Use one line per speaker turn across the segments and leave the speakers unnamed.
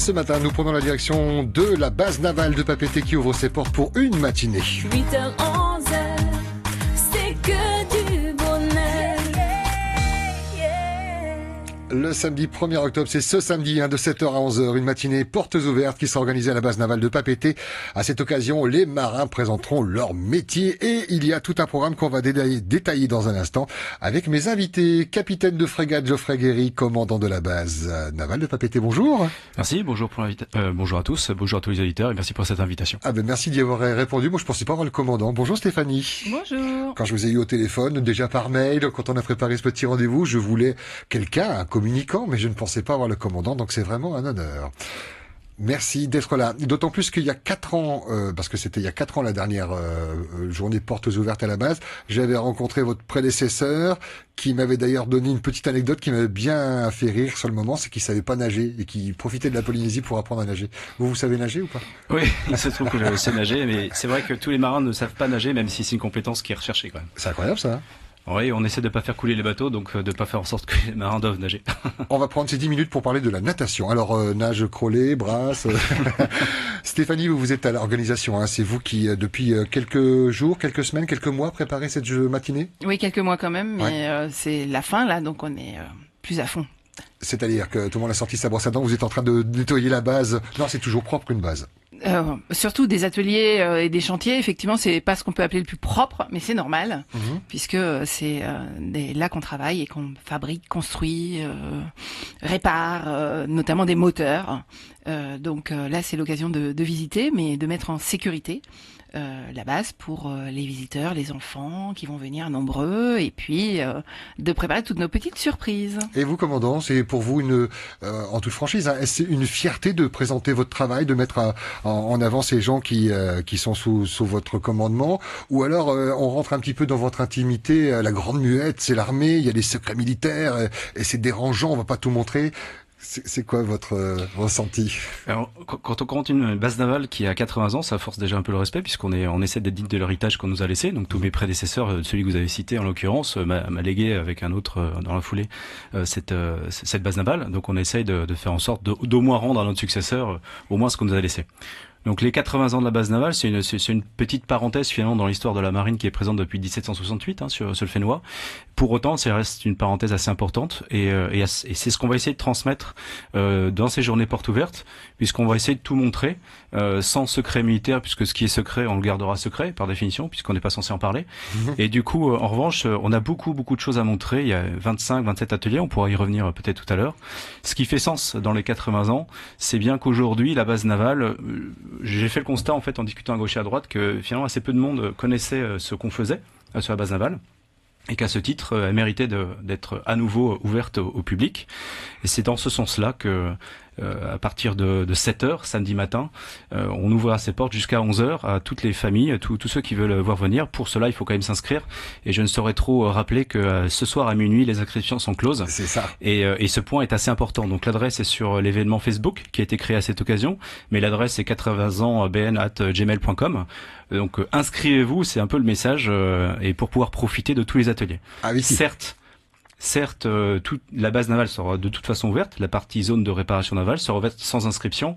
ce matin, nous prenons la direction de la base navale de Papeete qui ouvre ses portes pour une matinée.
8h, 11h, c'est que du bonheur.
Le samedi 1er octobre, c'est ce samedi de 7h à 11h, une matinée portes ouvertes qui sera organisée à la base navale de Papeete. À cette occasion, les marins présenteront leur métier et il y a tout un programme qu'on va détailler dans un instant avec mes invités. Capitaine de frégate Geoffrey Guéry, commandant de la base navale de Papeete, bonjour.
Merci, bonjour à tous les auditeurs et merci pour cette invitation.
Merci d'y avoir répondu. Moi, je pensais pas avoir le commandant. Bonjour Stéphanie.
Bonjour.
Quand je vous ai eu au téléphone, déjà par mail, quand on a préparé ce petit rendez-vous, je voulais quelqu'un, un communicant, mais je ne pensais pas avoir le commandant, donc c'est vraiment un honneur. Merci d'être là. D'autant plus qu'il y a 4 ans, parce que c'était il y a 4 ans la dernière journée portes ouvertes à la base, j'avais rencontré votre prédécesseur, qui m'avait d'ailleurs donné une petite anecdote qui m'avait bien fait rire sur le moment, c'est qu'il savait pas nager et qu'il profitait de la Polynésie pour apprendre à nager. Vous savez nager ou pas?
Oui, il se trouve que je sais nager, mais c'est vrai que tous les marins ne savent pas nager, même si c'est une compétence qui est recherchée quand même.
C'est incroyable ça, hein?
Oui, on essaie de pas faire couler les bateaux, donc de pas faire en sorte que les marins doivent nager.
On va prendre ces 10 minutes pour parler de la natation. Alors, nage, crawler, brasse. Stéphanie, vous êtes à l'organisation, hein. C'est vous qui, depuis quelques jours, quelques semaines, quelques mois, préparez cette matinée?
Oui, quelques mois quand même, mais
Ouais.
c'est la fin là, donc on est plus à fond.
C'est-à-dire que tout le monde a sorti sa brosse à dents, vous êtes en train de nettoyer la base. Non, c'est toujours propre une base.
Surtout des ateliers et des chantiers, effectivement, c'est pas ce qu'on peut appeler le plus propre, mais c'est normal, puisque c'est là qu'on travaille et qu'on fabrique, construit, répare, notamment des moteurs. Donc là, c'est l'occasion de visiter, mais de mettre en sécurité la base pour les visiteurs, les enfants qui vont venir nombreux, et puis de préparer toutes nos petites surprises.
Et vous, commandant, c'est pour vous en toute franchise, hein, c'est une fierté de présenter votre travail, de mettre en avant ces gens qui sont sous votre commandement, ou alors on rentre un petit peu dans votre intimité, la grande muette, c'est l'armée, il y a des secrets militaires, et c'est dérangeant, on va pas tout montrer. C'est quoi votre ressenti?
Alors, quand on compte une base navale qui a 80 ans, ça force déjà un peu le respect puisqu'on essaie d'être digne de l'héritage qu'on nous a laissé. Donc tous mes prédécesseurs, celui que vous avez cité en l'occurrence, m'a légué avec un autre dans la foulée cette base navale. Donc on essaye de faire en sorte d'au moins rendre à notre successeur au moins ce qu'on nous a laissé. Donc les 80 ans de la base navale, c'est une petite parenthèse finalement dans l'histoire de la marine qui est présente depuis 1768 sur le Fénois. Pour autant, ça reste une parenthèse assez importante et c'est ce qu'on va essayer de transmettre dans ces journées portes ouvertes, puisqu'on va essayer de tout montrer sans secret militaire, puisque ce qui est secret, on le gardera secret par définition, puisqu'on n'est pas censé en parler. Et du coup, en revanche, on a beaucoup de choses à montrer. Il y a 27 ateliers, on pourra y revenir peut-être tout à l'heure. Ce qui fait sens dans les 80 ans, c'est bien qu'aujourd'hui, la base navale, j'ai fait le constat en fait en discutant à gauche et à droite que finalement assez peu de monde connaissait ce qu'on faisait sur la base navale et qu'à ce titre elle méritait d'être à nouveau ouverte au public. Et c'est dans ce sens-là que à partir de 7h samedi matin, on ouvrira ses portes jusqu'à 11h à toutes les familles, tous ceux qui veulent voir venir. Pour cela, il faut quand même s'inscrire. Et je ne saurais trop rappeler que ce soir à minuit, les inscriptions sont closes.
C'est ça.
Et ce point est assez important. Donc l'adresse est sur l'événement Facebook qui a été créé à cette occasion, mais l'adresse est 80ansbn@gmail.com. Donc inscrivez-vous, c'est un peu le message, et pour pouvoir profiter de tous les ateliers.
Ah oui, si.
Certes, toute la base navale sera de toute façon ouverte, la partie zone de réparation navale sera ouverte sans inscription,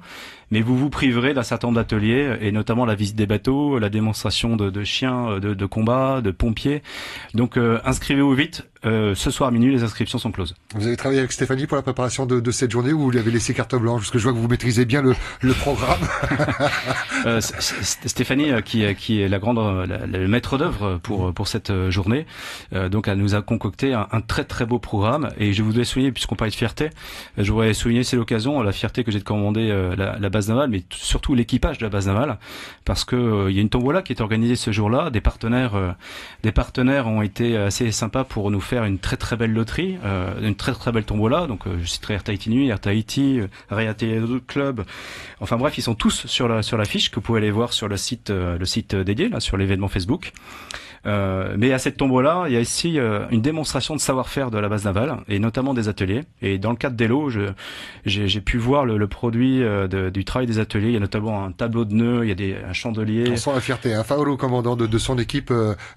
mais vous vous priverez d'un certain nombre d'ateliers, et notamment la visite des bateaux, la démonstration de chiens, de combat, de pompiers. Donc inscrivez-vous vite, ce soir à minuit, les inscriptions sont closes.
Vous avez travaillé avec Stéphanie pour la préparation de cette journée ou vous lui avez laissé carte blanche? Parce que je vois que vous maîtrisez bien le programme.
Stéphanie, qui est le maître d'œuvre pour cette journée, donc elle nous a concocté un très beau programme. Et je voudrais souligner, puisqu'on parlait de fierté, je voudrais souligner, c'est l'occasion, la fierté que j'ai de commander la base navale, mais surtout l'équipage de la base navale, parce que il y a une tombola qui est organisée ce jour-là. Des partenaires ont été assez sympas pour nous faire une très belle loterie, une très belle tombola. Donc je citerai Air Tahiti Nuit, Air Tahiti, Rayate Club. Enfin bref, ils sont tous sur la fiche que vous pouvez aller voir sur le site dédié là sur l'événement Facebook. Mais à cette tombola, il y a ici une démonstration de savoir-faire de la base navale et notamment des ateliers. Et dans le cadre d'Elo, j'ai pu voir le produit du travail des ateliers. Il y a notamment un tableau de nœuds, il y a un chandelier.
On sent la fierté. Hein. Paolo, commandant de son équipe,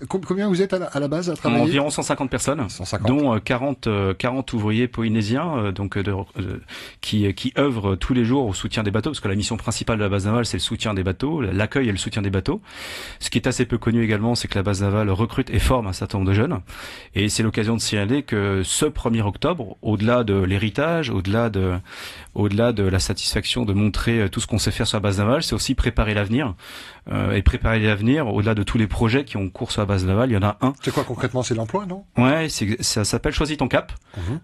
combien vous êtes à la base à travailler?
Environ 150 personnes,
150.
dont 40 ouvriers polynésiens qui œuvrent tous les jours au soutien des bateaux, parce que la mission principale de la base navale, c'est le soutien des bateaux, l'accueil et le soutien des bateaux. Ce qui est assez peu connu également, c'est que la base navale recrute et forme un certain nombre de jeunes. Et c'est l'occasion de signaler que ce 1er octobre, au-delà de l'héritage, au-delà de la satisfaction de montrer tout ce qu'on sait faire sur la base navale, c'est aussi préparer l'avenir. Et préparer l'avenir, au-delà de tous les projets qui ont cours sur la base navale, il y en a un.
C'est quoi concrètement? C'est l'emploi, non?
Ouais, ça s'appelle Choisis ton cap.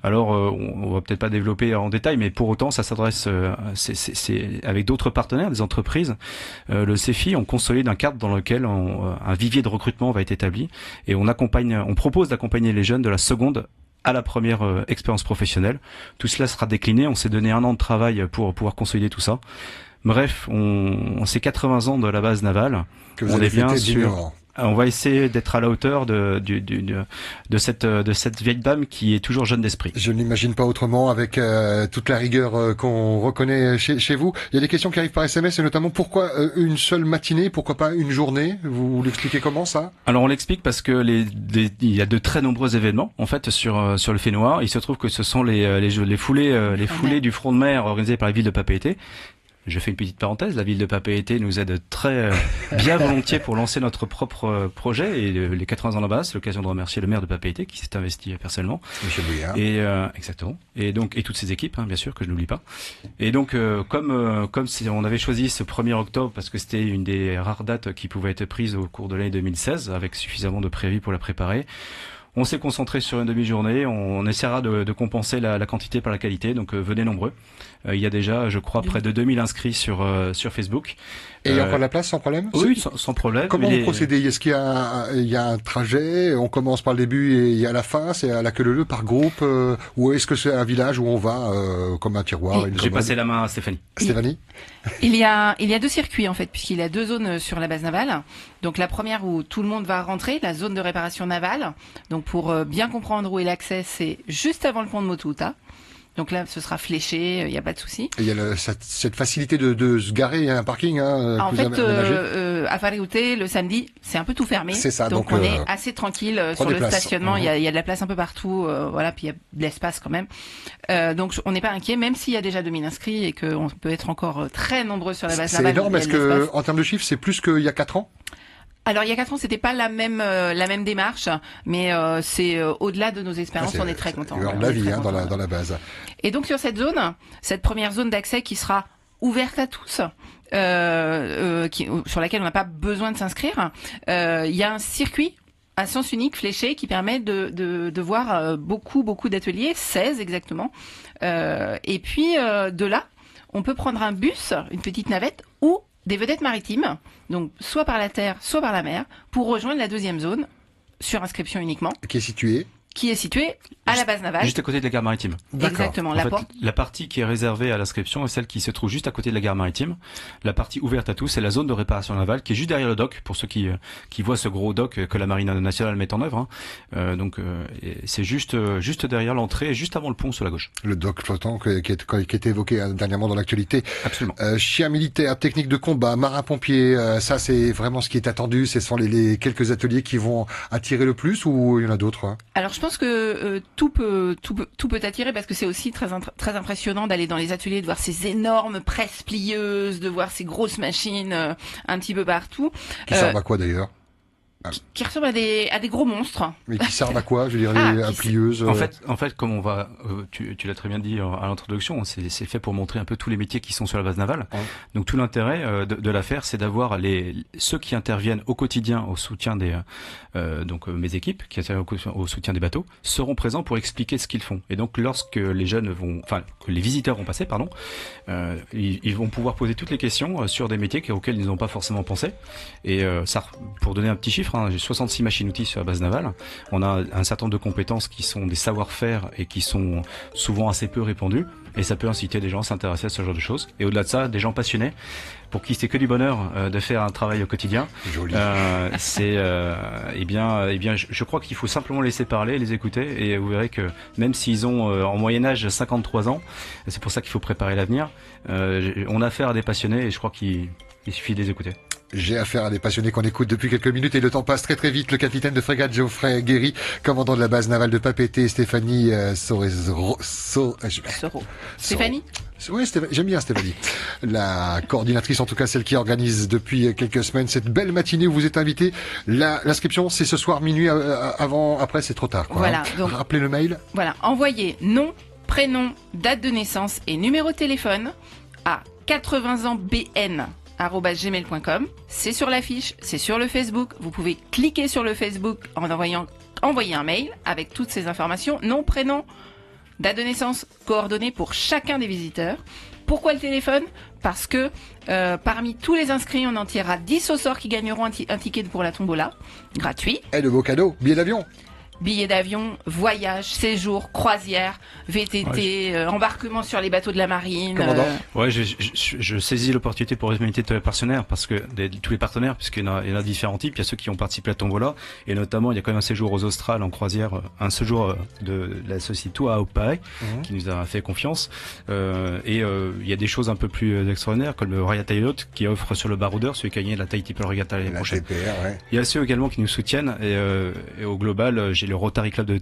Alors, on va peut-être pas développer en détail, mais pour autant, ça s'adresse, c'est avec d'autres partenaires, des entreprises. Le CEFI, on consolide un cadre dans lequel un vivier de recrutement va être établi, et on propose d'accompagner les jeunes de la seconde à la première expérience professionnelle. Tout cela sera décliné. On s'est donné 1 an de travail pour pouvoir consolider tout ça. Bref, on c'est 80 ans de la base navale.
Que vous avez fêté dignement.
On va essayer d'être à la hauteur de cette vieille dame qui est toujours jeune d'esprit.
Je ne l'imagine pas autrement avec toute la rigueur qu'on reconnaît chez vous. Il y a des questions qui arrivent par SMS et notamment pourquoi une seule matinée, pourquoi pas une journée? Vous l'expliquez comment ça?
Alors on l'explique parce que il y a de très nombreux événements en fait sur le Fénois. Il se trouve que ce sont les foulées du front de mer organisées par la ville de Papeete. Je fais une petite parenthèse, la ville de Papeete nous aide très bien volontiers pour lancer notre propre projet et les 80 ans de la base, c'est l'occasion de remercier le maire de Papeete qui s'est investi personnellement.
Monsieur Bouillard.
Et exactement. Et donc toutes ses équipes, bien sûr que je n'oublie pas. Et donc comme on avait choisi ce 1er octobre parce que c'était une des rares dates qui pouvait être prise au cours de l'année 2016 avec suffisamment de préavis pour la préparer. On s'est concentré sur une demi-journée. On essaiera de compenser la quantité par la qualité. Donc venez nombreux. Il y a déjà, je crois, près de 2000 inscrits sur Facebook.
Et il y a encore de la place sans problème?
Oui, sans problème.
Comment vous procédez? Est-ce qu'il y a un trajet? On commence par le début et il y a la fin? C'est à la queue leu par groupe? Ou est-ce que c'est un village où on va comme un tiroir?
J'ai passé la main à Stéphanie.
Stéphanie?
Il y a 2 circuits en fait, puisqu'il y a 2 zones sur la base navale. Donc la première où tout le monde va rentrer, la zone de réparation navale. Donc pour bien comprendre où est l'accès, c'est juste avant le pont de Motuuta. Donc là, ce sera fléché, il n'y a pas de souci.
Et il y a cette facilité de se garer, il y a un parking.
En fait, à Whare-Ute, le samedi, c'est un peu tout fermé.
C'est ça.
Donc on est assez tranquille sur le stationnement. Il y a de la place un peu partout, puis il y a de l'espace quand même. Donc on n'est pas inquiet, même s'il y a déjà 2000 inscrits et qu'on peut être encore très nombreux sur la base navale.
C'est énorme. Est-ce que, en termes de chiffres, c'est plus qu'il y a 4 ans?
Alors il y a 4 ans, c'était pas la même démarche, mais c'est au-delà de nos expériences, on est très contents.
C'est la vie dans la base.
Et donc sur cette première zone d'accès qui sera ouverte à tous, sur laquelle on n'a pas besoin de s'inscrire, il y a un circuit à sens unique fléché qui permet de voir beaucoup d'ateliers, 16 exactement. Et puis de là, on peut prendre un bus, une petite navette ou des vedettes maritimes, donc soit par la terre, soit par la mer, pour rejoindre la 2e zone, sur inscription uniquement.
Qui est située
à la base navale.
Juste à côté de la gare maritime.
Exactement.
En fait, la partie qui est réservée à l'inscription est celle qui se trouve juste à côté de la gare maritime. La partie ouverte à tous, c'est la zone de réparation navale qui est juste derrière le dock, pour ceux qui voient ce gros dock que la Marine nationale met en œuvre. Donc c'est juste derrière l'entrée, juste avant le pont sur la gauche.
Le dock flottant qui était évoqué dernièrement dans l'actualité.
Absolument.
Chien militaire, technique de combat, marin-pompier, ça c'est vraiment ce qui est attendu. Ce sont les quelques ateliers qui vont attirer le plus ou il y en a d'autres?
Alors je pense que tout peut attirer parce que c'est aussi très impressionnant d'aller dans les ateliers, de voir ces énormes presses plieuses, de voir ces grosses machines un petit peu partout.
Qui servent à quoi d'ailleurs?
Qui ressemblent à des gros monstres.
Mais qui servent à quoi? Je veux dire, les plieuses.
En fait, comme on va, tu l'as très bien dit à l'introduction, c'est fait pour montrer un peu tous les métiers qui sont sur la base navale. Ouais. Donc tout l'intérêt de l'affaire, c'est d'avoir ceux qui interviennent au quotidien au soutien des, mes équipes qui interviennent au soutien des bateaux, seront présents pour expliquer ce qu'ils font. Et donc lorsque les les visiteurs vont passer, ils vont pouvoir poser toutes les questions sur des métiers auxquels ils n'ont pas forcément pensé. Et ça, pour donner un petit chiffre, chiffres, hein, j'ai 66 machines-outils sur la base navale. On a un certain nombre de compétences qui sont des savoir-faire et qui sont souvent assez peu répandus. Et ça peut inciter des gens à s'intéresser à ce genre de choses. Et au-delà de ça, des gens passionnés, pour qui c'est que du bonheur de faire un travail au quotidien.
Joli.
Eh bien, je crois qu'il faut simplement laisser parler, les écouter, et vous verrez que même s'ils ont en moyen âge 53 ans, c'est pour ça qu'il faut préparer l'avenir. On a affaire à des passionnés, et je crois qu'il suffit de les écouter.
J'ai affaire à des passionnés qu'on écoute depuis quelques minutes et le temps passe très très vite. Le capitaine de frégate Geoffrey Guéry, commandant de la base navale de Papeete, Stéphanie
Stéphanie?
Oui, j'aime bien Stéphanie. La coordinatrice, en tout cas celle qui organise depuis quelques semaines cette belle matinée où vous êtes invité. L'inscription, c'est ce soir minuit, après c'est trop tard. Quoi,
voilà.
Hein.
Donc,
rappelez le mail.
Voilà. Envoyez nom, prénom, date de naissance et numéro de téléphone à 80ansbn@gmail.com. C'est sur l'affiche, c'est sur le Facebook. Vous pouvez cliquer sur le Facebook en envoyer un mail avec toutes ces informations, nom, prénom, date de naissance, coordonnées pour chacun des visiteurs. Pourquoi le téléphone? Parce que parmi tous les inscrits, on en tirera 10 au sort qui gagneront un ticket pour la tombola, gratuit.
Et de beaux cadeaux, billet d'avion.
Billets d'avion, voyage, séjour, croisière, VTT, embarquement sur les bateaux de la marine.
Ouais, je saisis l'opportunité pour remercier tous les partenaires, parce que tous les partenaires, puisqu'il y en a différents types. Il y a ceux qui ont participé à Tombola, et notamment il y a quand même un séjour aux Australes en croisière, un séjour de la société Toa Aupae, qui nous a fait confiance. Il y a des choses un peu plus extraordinaires, comme le Royal Yacht qui offre sur le baroudeur, celui qui a gagné la Tahiti Pearl Regatta l'année prochaine.
TPR, ouais.
Il y a ceux également qui nous soutiennent, et au global, j'ai le Rotary Club de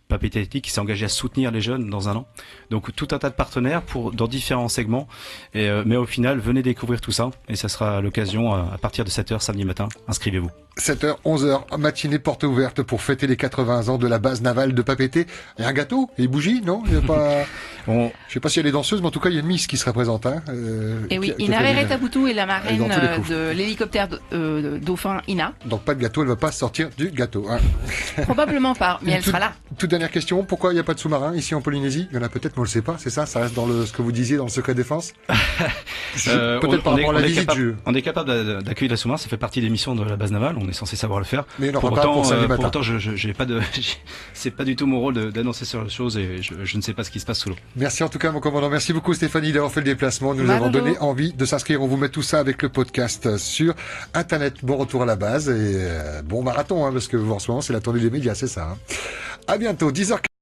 Papeete qui s'est engagé à soutenir les jeunes dans un an. Donc tout un tas de partenaires dans différents segments. Mais au final, venez découvrir tout ça, et ça sera l'occasion à partir de 7h samedi matin. Inscrivez-vous.
7h, 11h, matinée porte ouverte pour fêter les 80 ans de la base navale de Papeete. Il y a un gâteau et des bougies, non? Il y a pas... Je sais pas s'il y a les danseuses, mais en tout cas, il y a une Miss qui serait présente. Hein,
et oui, Inareret Tabutu est la marraine de l'hélicoptère Dauphin Ina.
Donc pas de gâteau, elle va pas sortir du gâteau. Hein.
Probablement pas, mais elle sera là.
Toute dernière question, pourquoi il n'y a pas de sous-marin ici en Polynésie? Il y en a peut-être, mais on le sait pas, c'est ça? Ça reste dans ce que vous disiez dans le secret défense? Peut-être par rapport à la visite.
On est capable d'accueillir la sous-marin, ça fait partie des missions de la base navale, on est censé savoir le faire.
Mais il n'aura pas pour samedi matin.
Pour autant, c'est pas du tout mon rôle d'annoncer sur les choses, et je ne sais pas ce qui se passe sous l'eau.
Merci en tout cas, mon commandant. Merci beaucoup, Stéphanie, d'avoir fait le déplacement. Nous avons donné envie de s'inscrire. On vous met tout ça avec le podcast sur Internet. Bon retour à la base et bon marathon, hein, parce que en ce moment, c'est la tournée des médias, c'est ça. Hein. À bientôt, 10h.